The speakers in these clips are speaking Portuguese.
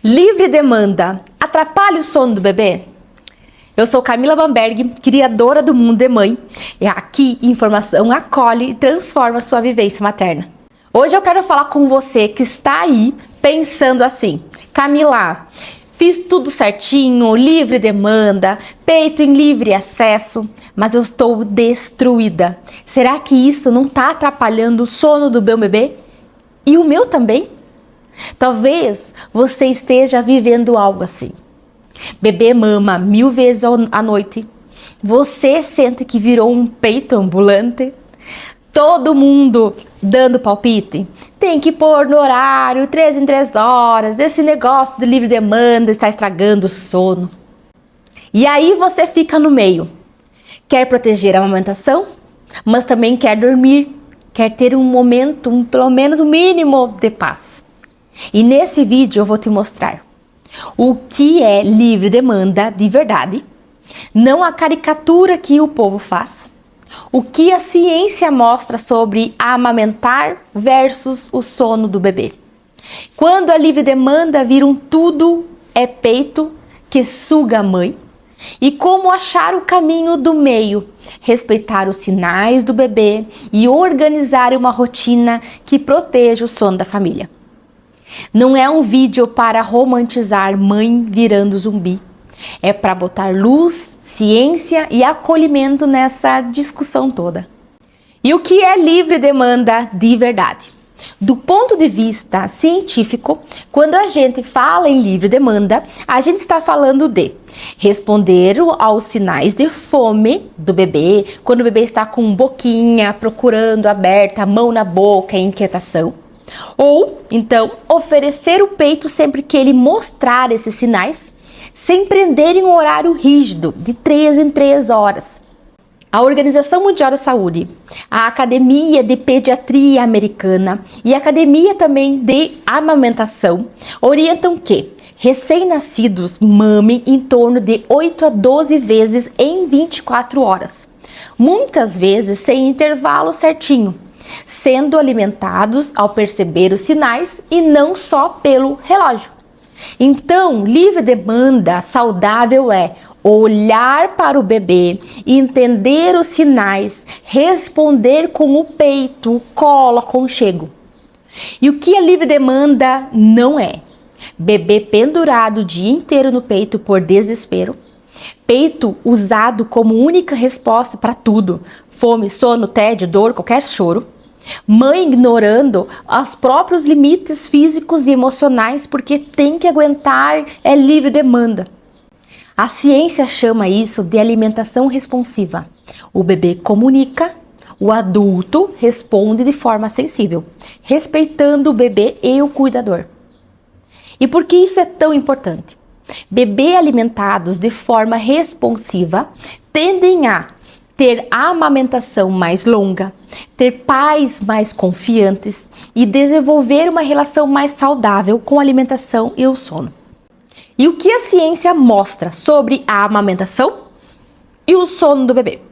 Livre demanda atrapalha o sono do bebê? Eu sou Camila Bamberg, criadora do Mundo de Mãe. E aqui, informação acolhe e transforma a sua vivência materna. Hoje eu quero falar com você que está aí pensando assim: Camila, fiz tudo certinho, livre demanda, peito em livre acesso, mas eu estou destruída. Será que isso não está atrapalhando o sono do meu bebê? E o meu também? Talvez você esteja vivendo algo assim. Bebê mama 1000 vezes à noite. Você sente que virou um peito ambulante. Todo mundo dando palpite. Tem que pôr no horário, 3 em 3 horas. Esse negócio de livre demanda está estragando o sono. E aí você fica no meio. Quer proteger a amamentação, mas também quer dormir. Quer ter um momento, pelo menos um mínimo de paz. E nesse vídeo eu vou te mostrar o que é livre demanda de verdade, não a caricatura que o povo faz, o que a ciência mostra sobre amamentar versus o sono do bebê. Quando a livre demanda vira um tudo é peito que suga a mãe, e como achar o caminho do meio, respeitar os sinais do bebê e organizar uma rotina que proteja o sono da família. Não é um vídeo para romantizar mãe virando zumbi. É para botar luz, ciência e acolhimento nessa discussão toda. E o que é livre demanda de verdade? Do ponto de vista científico, quando a gente fala em livre demanda, a gente está falando de responder aos sinais de fome do bebê, quando o bebê está com boquinha procurando aberta, mão na boca, inquietação. Ou, então, oferecer o peito sempre que ele mostrar esses sinais, sem prender em um horário rígido, de 3 em 3 horas. A Organização Mundial da Saúde, a Academia de Pediatria Americana e a Academia também de Amamentação orientam que recém-nascidos mamem em torno de 8 a 12 vezes em 24 horas, muitas vezes sem intervalo certinho, sendo alimentados ao perceber os sinais e não só pelo relógio. Então, livre demanda saudável é olhar para o bebê, entender os sinais, responder com o peito, o colo, aconchego. E o que a livre demanda não é? Bebê pendurado o dia inteiro no peito por desespero, peito usado como única resposta para tudo, fome, sono, tédio, dor, qualquer choro. Mãe ignorando os próprios limites físicos e emocionais porque tem que aguentar, é livre demanda. A ciência chama isso de alimentação responsiva. O bebê comunica, o adulto responde de forma sensível, respeitando o bebê e o cuidador. E por que isso é tão importante? Bebês alimentados de forma responsiva tendem a ter a amamentação mais longa, ter pais mais confiantes e desenvolver uma relação mais saudável com a alimentação e o sono. E o que a ciência mostra sobre a amamentação e o sono do bebê?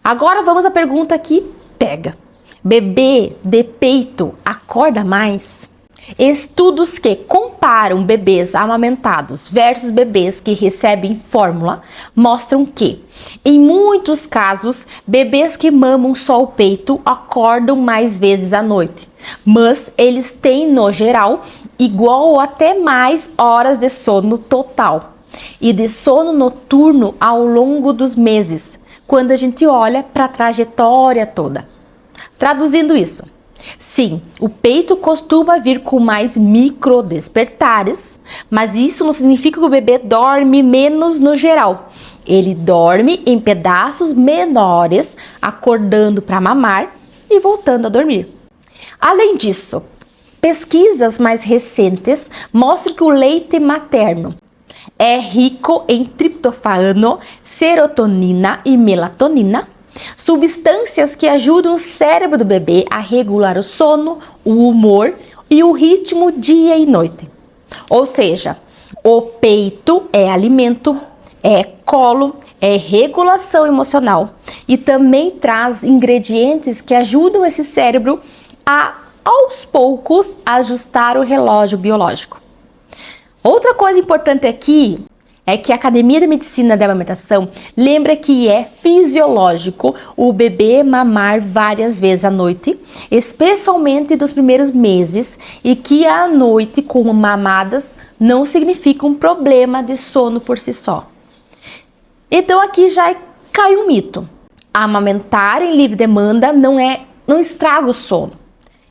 Agora vamos à pergunta que pega. Bebê de peito acorda mais? Estudos que comparam bebês amamentados versus bebês que recebem fórmula mostram que, em muitos casos, bebês que mamam só o peito acordam mais vezes à noite, mas eles têm, no geral, igual ou até mais horas de sono total e de sono noturno ao longo dos meses, quando a gente olha para a trajetória toda. Traduzindo isso, sim, o peito costuma vir com mais micro despertares, mas isso não significa que o bebê dorme menos no geral. Ele dorme em pedaços menores, acordando para mamar e voltando a dormir. Além disso, pesquisas mais recentes mostram que o leite materno é rico em triptofano, serotonina e melatonina, substâncias que ajudam o cérebro do bebê a regular o sono, o humor e o ritmo dia e noite. Ou seja, o peito é alimento, é colo, é regulação emocional e também traz ingredientes que ajudam esse cérebro a, aos poucos, ajustar o relógio biológico. Outra coisa importante aqui é que a Academia de Medicina da Amamentação lembra que é fisiológico o bebê mamar várias vezes à noite, especialmente nos primeiros meses, e que à noite com mamadas não significa um problema de sono por si só. Então aqui já cai um mito. Amamentar em livre demanda não estraga o sono.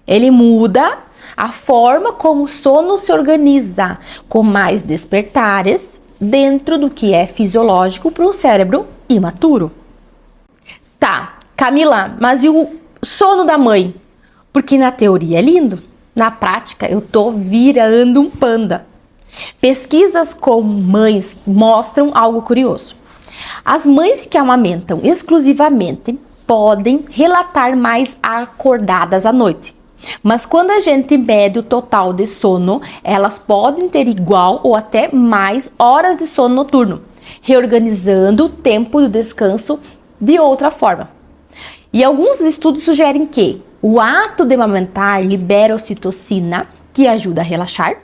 Ele muda a forma como o sono se organiza, com mais despertares dentro do que é fisiológico para o cérebro imaturo. Tá, Camila, mas e o sono da mãe? Porque na teoria é lindo, na prática eu tô virando um panda. Pesquisas com mães mostram algo curioso. As mães que amamentam exclusivamente podem relatar mais acordadas à noite. Mas quando a gente mede o total de sono, elas podem ter igual ou até mais horas de sono noturno, reorganizando o tempo do descanso de outra forma. E alguns estudos sugerem que o ato de amamentar libera ocitocina, que ajuda a relaxar,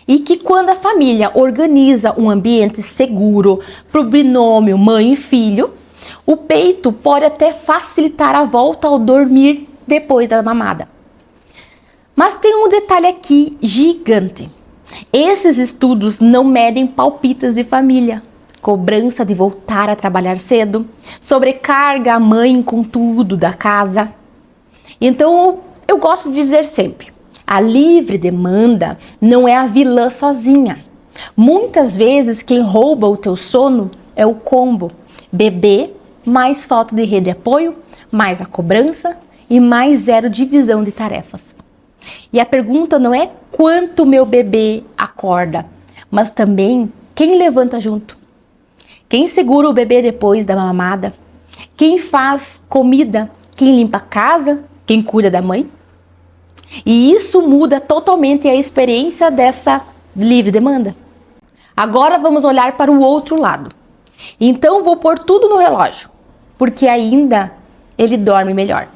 e que quando a família organiza um ambiente seguro para o binômio mãe e filho, o peito pode até facilitar a volta ao dormir depois da mamada. Mas tem um detalhe aqui gigante. Esses estudos não medem palpites de família, cobrança de voltar a trabalhar cedo, sobrecarga a mãe com tudo da casa. Então eu gosto de dizer sempre, a livre demanda não é a vilã sozinha. Muitas vezes quem rouba o teu sono é o combo. Bebê, mais falta de rede de apoio, mais a cobrança e mais zero divisão de tarefas. E a pergunta não é quanto meu bebê acorda, mas também quem levanta junto. Quem segura o bebê depois da mamada? Quem faz comida? Quem limpa a casa? Quem cuida da mãe? E isso muda totalmente a experiência dessa livre demanda. Agora vamos olhar para o outro lado. Então vou pôr tudo no relógio, porque ainda ele dorme melhor.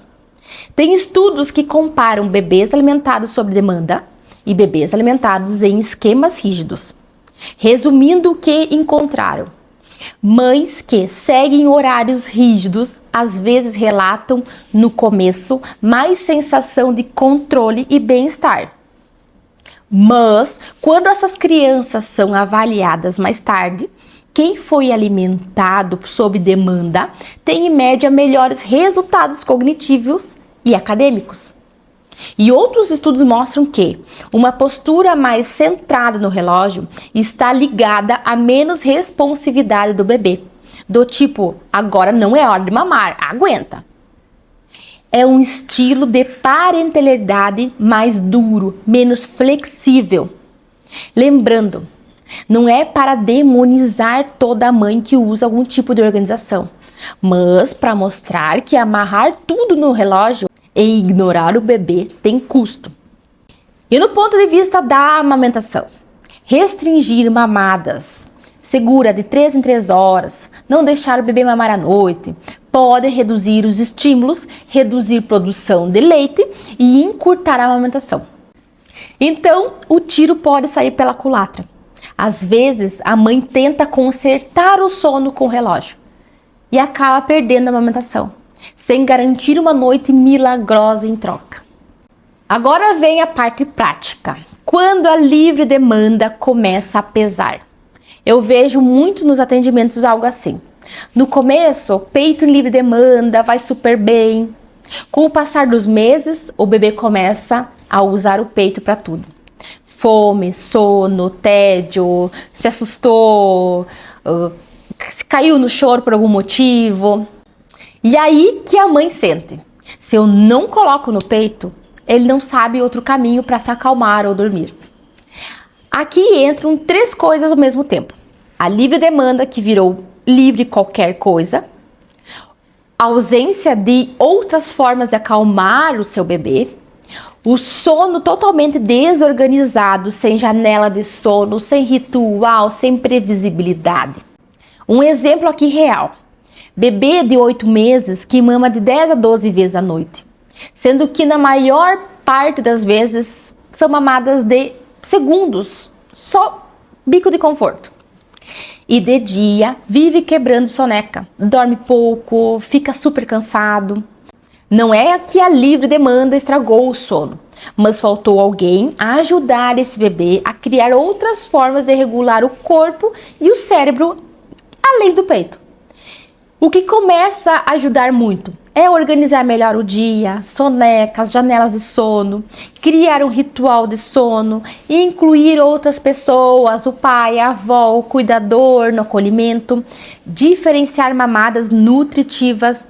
Tem estudos que comparam bebês alimentados sob demanda e bebês alimentados em esquemas rígidos. Resumindo o que encontraram, mães que seguem horários rígidos às vezes relatam no começo mais sensação de controle e bem-estar. Mas quando essas crianças são avaliadas mais tarde, quem foi alimentado sob demanda tem em média melhores resultados cognitivos e acadêmicos. E outros estudos mostram que uma postura mais centrada no relógio está ligada a menos responsividade do bebê. Do tipo, agora não é hora de mamar, aguenta. É um estilo de parentalidade mais duro, menos flexível. Lembrando, não é para demonizar toda mãe que usa algum tipo de organização, mas para mostrar que amarrar tudo no relógio e ignorar o bebê tem custo. E no ponto de vista da amamentação, restringir mamadas segura de 3 em 3 horas, não deixar o bebê mamar à noite, pode reduzir os estímulos, reduzir produção de leite e encurtar a amamentação. Então, o tiro pode sair pela culatra. Às vezes, a mãe tenta consertar o sono com o relógio e acaba perdendo a amamentação, sem garantir uma noite milagrosa em troca. Agora vem a parte prática. Quando a livre demanda começa a pesar. Eu vejo muito nos atendimentos algo assim. No começo, peito em livre demanda, vai super bem. Com o passar dos meses, o bebê começa a usar o peito para tudo. Fome, sono, tédio, se assustou, caiu no choro por algum motivo. E aí que a mãe sente. Se eu não coloco no peito, ele não sabe outro caminho para se acalmar ou dormir. Aqui entram 3 coisas ao mesmo tempo. A livre demanda, que virou livre qualquer coisa. A ausência de outras formas de acalmar o seu bebê. O sono totalmente desorganizado, sem janela de sono, sem ritual, sem previsibilidade. Um exemplo aqui real. Bebê de 8 meses que mama de 10 a 12 vezes à noite. Sendo que na maior parte das vezes são mamadas de segundos só bico de conforto. E de dia, vive quebrando soneca, dorme pouco, fica super cansado. Não é que a livre demanda estragou o sono, mas faltou alguém a ajudar esse bebê a criar outras formas de regular o corpo e o cérebro além do peito. O que começa a ajudar muito é organizar melhor o dia, sonecas, janelas de sono, criar um ritual de sono, incluir outras pessoas, o pai, a avó, o cuidador no acolhimento, diferenciar mamadas nutritivas,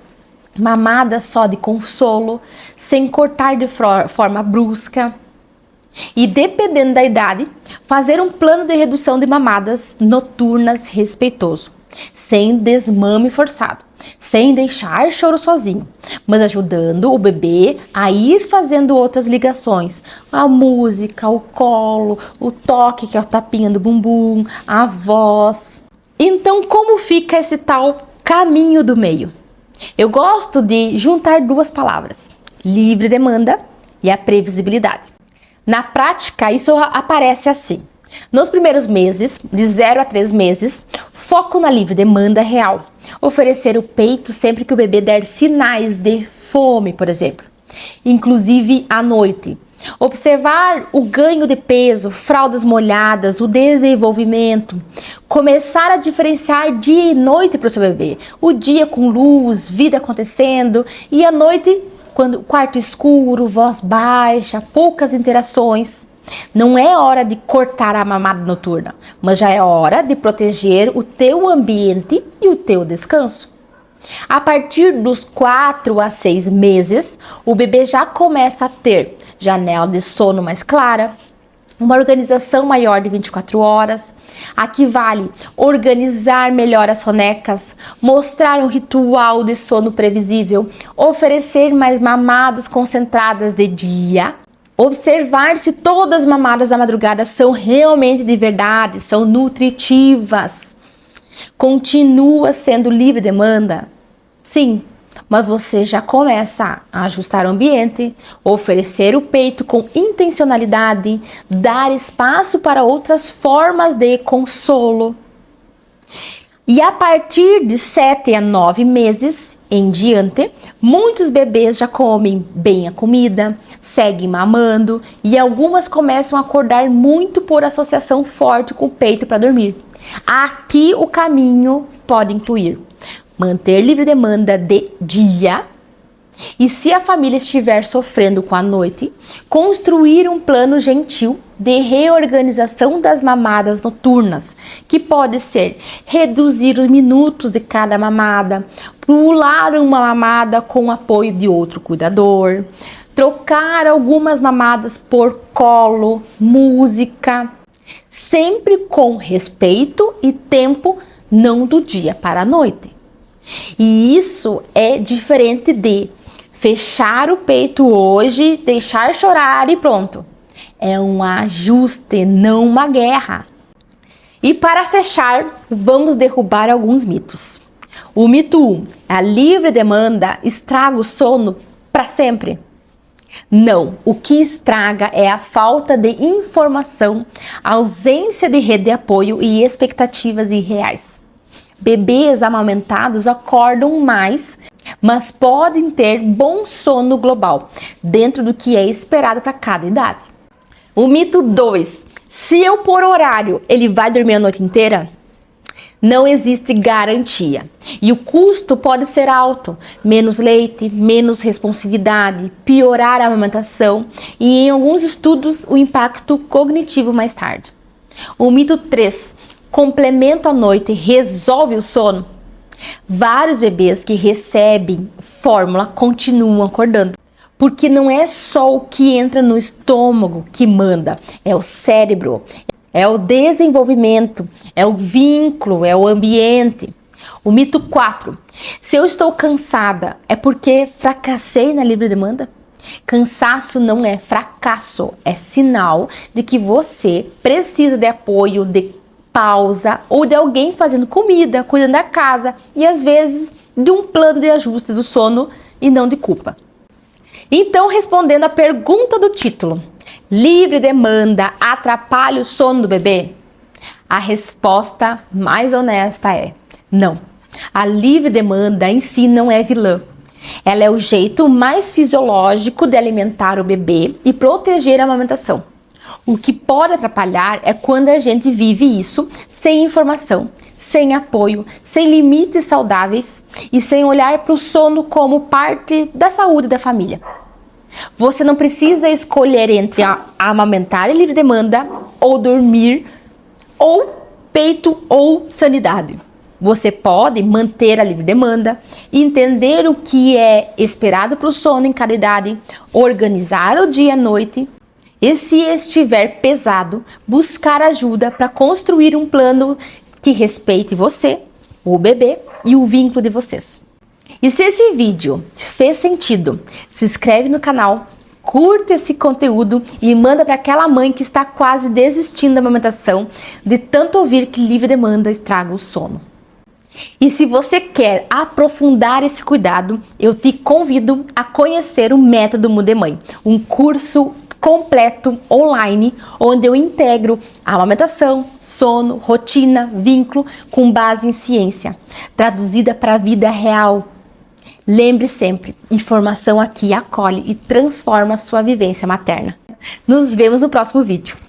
mamadas só de consolo, sem cortar de forma brusca. E dependendo da idade, fazer um plano de redução de mamadas noturnas respeitoso, sem desmame forçado, sem deixar choro sozinho, mas ajudando o bebê a ir fazendo outras ligações, a música, o colo, o toque, que é o tapinha do bumbum, a voz. Então, como fica esse tal caminho do meio? Eu gosto de juntar duas palavras, livre demanda e a previsibilidade. Na prática, isso aparece assim. Nos primeiros meses, de 0 a 3 meses, foco na livre demanda real. Oferecer o peito sempre que o bebê der sinais de fome, por exemplo. Inclusive à noite. Observar o ganho de peso, fraldas molhadas, o desenvolvimento. Começar a diferenciar dia e noite para o seu bebê. O dia com luz, vida acontecendo, e a noite, quando quarto escuro, voz baixa, poucas interações. Não é hora de cortar a mamada noturna, mas já é hora de proteger o teu ambiente e o teu descanso. A partir dos 4 a 6 meses, o bebê já começa a ter janela de sono mais clara, uma organização maior de 24 horas. Aqui vale organizar melhor as sonecas, mostrar um ritual de sono previsível, oferecer mais mamadas concentradas de dia, observar se todas as mamadas da madrugada são realmente de verdade, são nutritivas. Continua sendo livre demanda? Sim, mas você já começa a ajustar o ambiente, oferecer o peito com intencionalidade, dar espaço para outras formas de consolo. E a partir de 7 a 9 meses em diante, muitos bebês já comem bem a comida, seguem mamando e algumas começam a acordar muito por associação forte com o peito para dormir. Aqui o caminho pode incluir manter livre demanda de dia e, se a família estiver sofrendo com a noite, construir um plano gentil de reorganização das mamadas noturnas, que pode ser reduzir os minutos de cada mamada, pular uma mamada com o apoio de outro cuidador, trocar algumas mamadas por colo, música, sempre com respeito e tempo, não do dia para a noite. E isso é diferente de fechar o peito hoje, deixar chorar e pronto. É um ajuste, não uma guerra. E para fechar, vamos derrubar alguns mitos. O mito 1, a livre demanda estraga o sono para sempre. Não, o que estraga é a falta de informação, a ausência de rede de apoio e expectativas irreais. Bebês amamentados acordam mais, mas podem ter bom sono global, dentro do que é esperado para cada idade. O mito 2, se eu pôr horário, ele vai dormir a noite inteira? Não existe garantia. E o custo pode ser alto, menos leite, menos responsividade, piorar a amamentação e, em alguns estudos, o impacto cognitivo mais tarde. O mito 3, complemento à noite resolve o sono? Vários bebês que recebem fórmula continuam acordando, porque não é só o que entra no estômago que manda, é o cérebro, é o desenvolvimento, é o vínculo, é o ambiente. O mito 4, se eu estou cansada, é porque fracassei na livre demanda? Cansaço não é fracasso, é sinal de que você precisa de apoio, de pausa ou de alguém fazendo comida, cuidando da casa e às vezes de um plano de ajuste do sono e não de culpa. Então, respondendo à pergunta do título, Livre demanda atrapalha o sono do bebê? A resposta mais honesta é não. A livre demanda em si não é vilã. Ela é o jeito mais fisiológico de alimentar o bebê e proteger a amamentação. O que pode atrapalhar é quando a gente vive isso sem informação, sem apoio, sem limites saudáveis e sem olhar para o sono como parte da saúde da família. Você não precisa escolher entre amamentar e livre demanda, ou dormir, ou peito, ou sanidade. Você pode manter a livre demanda, entender o que é esperado para o sono em cada idade, organizar o dia e a noite e, se estiver pesado, buscar ajuda para construir um plano que respeite você, o bebê e o vínculo de vocês. E se esse vídeo fez sentido, se inscreve no canal, curta esse conteúdo e manda para aquela mãe que está quase desistindo da amamentação de tanto ouvir que livre demanda estraga o sono. E se você quer aprofundar esse cuidado, eu te convido a conhecer o Método Mudemãe, um curso completo online, onde eu integro a amamentação, sono, rotina, vínculo, com base em ciência, traduzida para a vida real. Lembre sempre, informação aqui acolhe e transforma a sua vivência materna. Nos vemos no próximo vídeo.